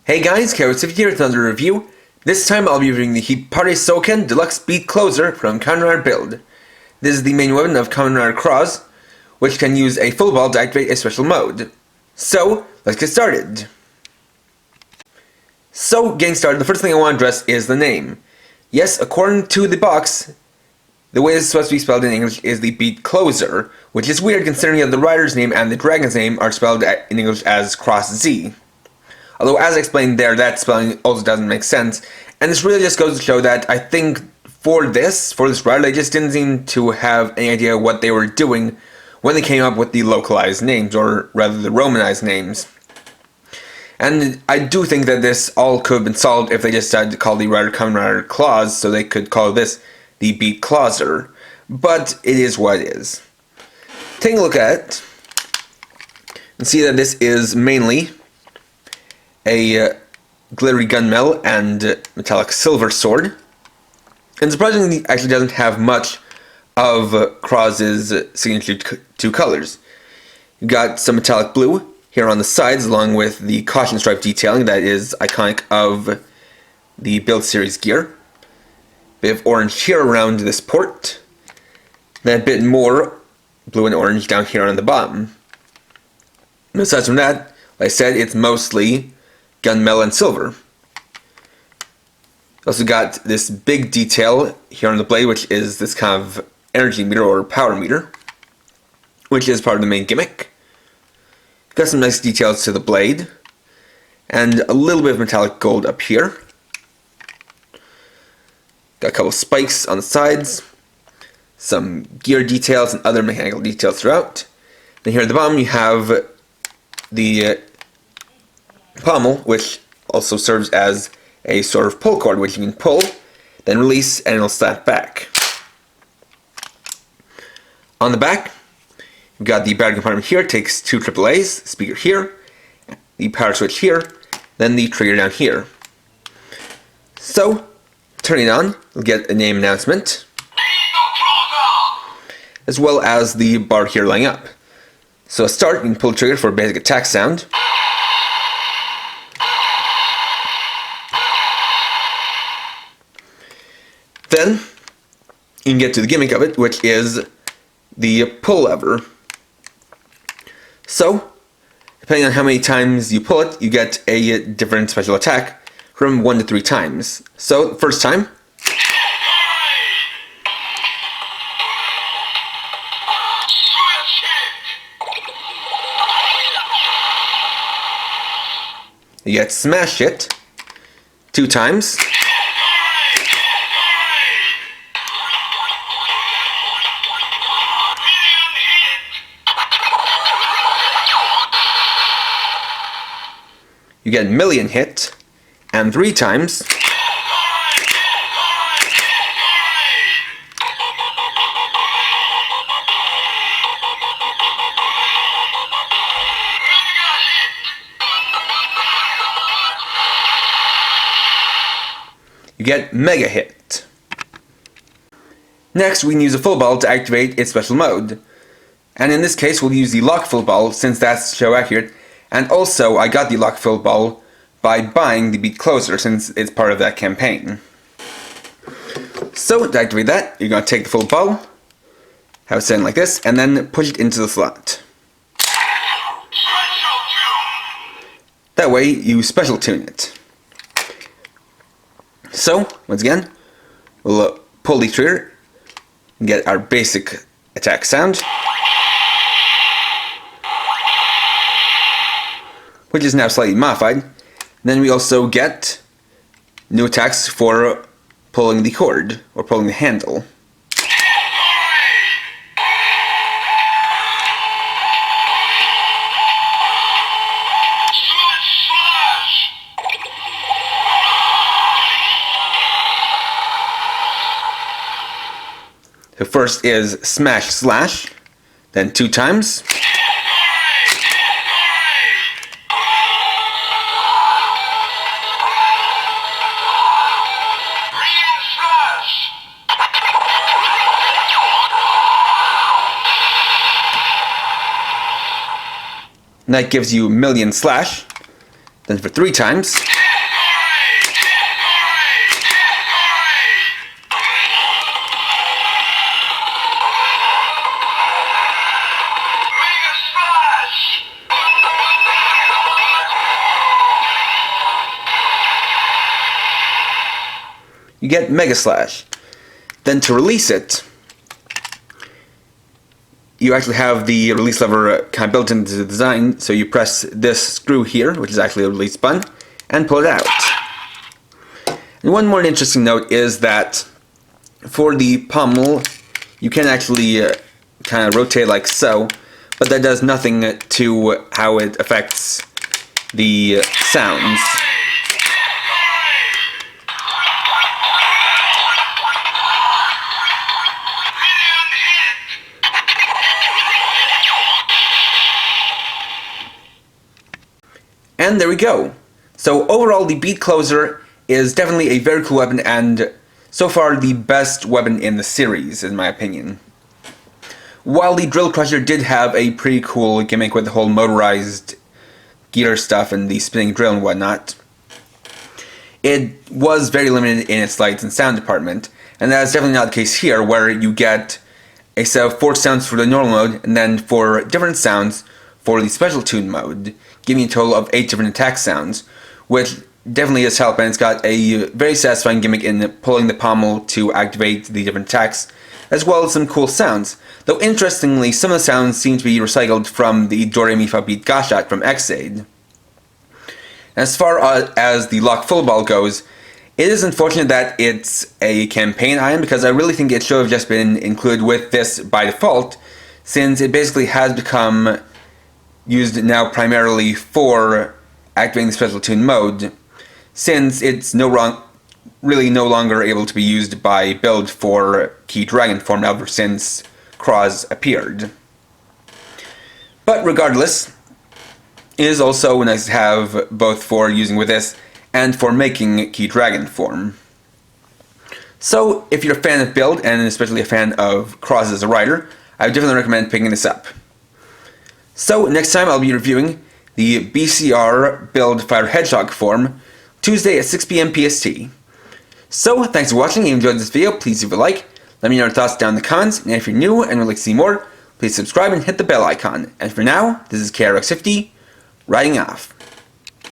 Hey guys, Chaos here with another review. This time I'll be reviewing the Hippare Souken Deluxe Beat Closer from Kamen build. This is the main weapon of Kamen Cross, which can use a full ball to activate a special mode. So, let's get started. So, getting started, the first thing I want to address is the name. Yes, according to the box, the way it's supposed to be spelled in English is the Beat Closer, which is weird considering that the rider's name and the dragon's name are spelled in English as Cross Z. Although, as I explained there, that spelling also doesn't make sense, and this really just goes to show that I think for this rider, they just didn't seem to have any idea what they were doing when they came up with the localized names, or rather the Romanized names. And I do think that this all could have been solved if they just decided to call the rider Kamen Rider Claws, so they could call this the Beat Closer. But it is what it is. Taking a look at it, and see that this is mainly a glittery gunmetal and metallic silver sword. And surprisingly, it actually doesn't have much of Kroz's signature two colors. You've got some metallic blue here on the sides, along with the caution stripe detailing that is iconic of the Build Series gear. Bit of orange here around this port. Then a bit more blue and orange down here on the bottom. And aside from that, like I said, it's mostly gunmetal and silver. Also got this big detail here on the blade, which is this kind of energy meter or power meter, which is part of the main gimmick. Got some nice details to the blade, and a little bit of metallic gold up here. Got a couple spikes on the sides, some gear details and other mechanical details throughout. Then here at the bottom you have the pommel, which also serves as a sort of pull cord, which you can pull, then release, and it'll snap back. On the back, you've got the battery compartment here. It takes two AAAs, the speaker here, the power switch here, then the trigger down here. So, turning it on, you'll get a name announcement, as well as the bar here lining up. So to start, you can pull the trigger for a basic attack sound. Then, you can get to the gimmick of it, which is the pull lever. So, depending on how many times you pull it, you get a different special attack from 1 to 3 times. So, the first time, you get Smash It 2 times. You get Million Hit, and 3 times. You get Mega Hit. Next, we can use a full ball to activate its special mode. And in this case, we'll use the lock full ball since that's so accurate. And also, I got the lock full ball by buying the Beat Closer since it's part of that campaign. So, to activate that, you're going to take the full ball, have it set in like this, and then push it into the slot. That way, you special tune it. So, once again, we'll pull the trigger and get our basic attack sound, which is now slightly modified. Then we also get new attacks for pulling the cord, or pulling the handle. The first is Smash Slash, then 2 times. And that gives you Million Slash, then for 3 times. you get Mega Slash. Then to release it, you actually have the release lever kind of built into the design, so you press this screw here, which is actually a release button, and pull it out. And one more interesting note is that for the pommel, you can actually kind of rotate like so, but that does nothing to how it affects the sounds. And there we go. So overall, the Beat Closer is definitely a very cool weapon, and so far the best weapon in the series, in my opinion. While the Drill Crusher did have a pretty cool gimmick with the whole motorized gear stuff and the spinning drill and whatnot, it was very limited in its lights and sound department, and that's definitely not the case here, where you get a set of 4 sounds for the normal mode, and then 4 different sounds for the special tune mode, giving you a total of 8 different attack sounds, which definitely does help, and it's got a very satisfying gimmick in pulling the pommel to activate the different attacks, as well as some cool sounds. Though interestingly, some of the sounds seem to be recycled from the Do Re Mi Fa Beat Gashat from Xaid. As far as the Lock Full Ball goes, it is unfortunate that it's a campaign item, because I really think it should have just been included with this by default, since it basically has become used now primarily for activating the special tune mode, since it's really no longer able to be used by build for Key Dragon form ever since Cross appeared. But regardless, it is also nice to have both for using with this and for making Key Dragon form. So if you're a fan of build, and especially a fan of Cross as a rider, I would definitely recommend picking this up. So next time I'll be reviewing the BCR Build Fire Hedgehog form, Tuesday at 6 PM PST. So thanks for watching. If you enjoyed this video, please leave a like, let me know your thoughts down in the comments, and if you're new and would like to see more, please subscribe and hit the bell icon. And for now, this is KRX50, writing off.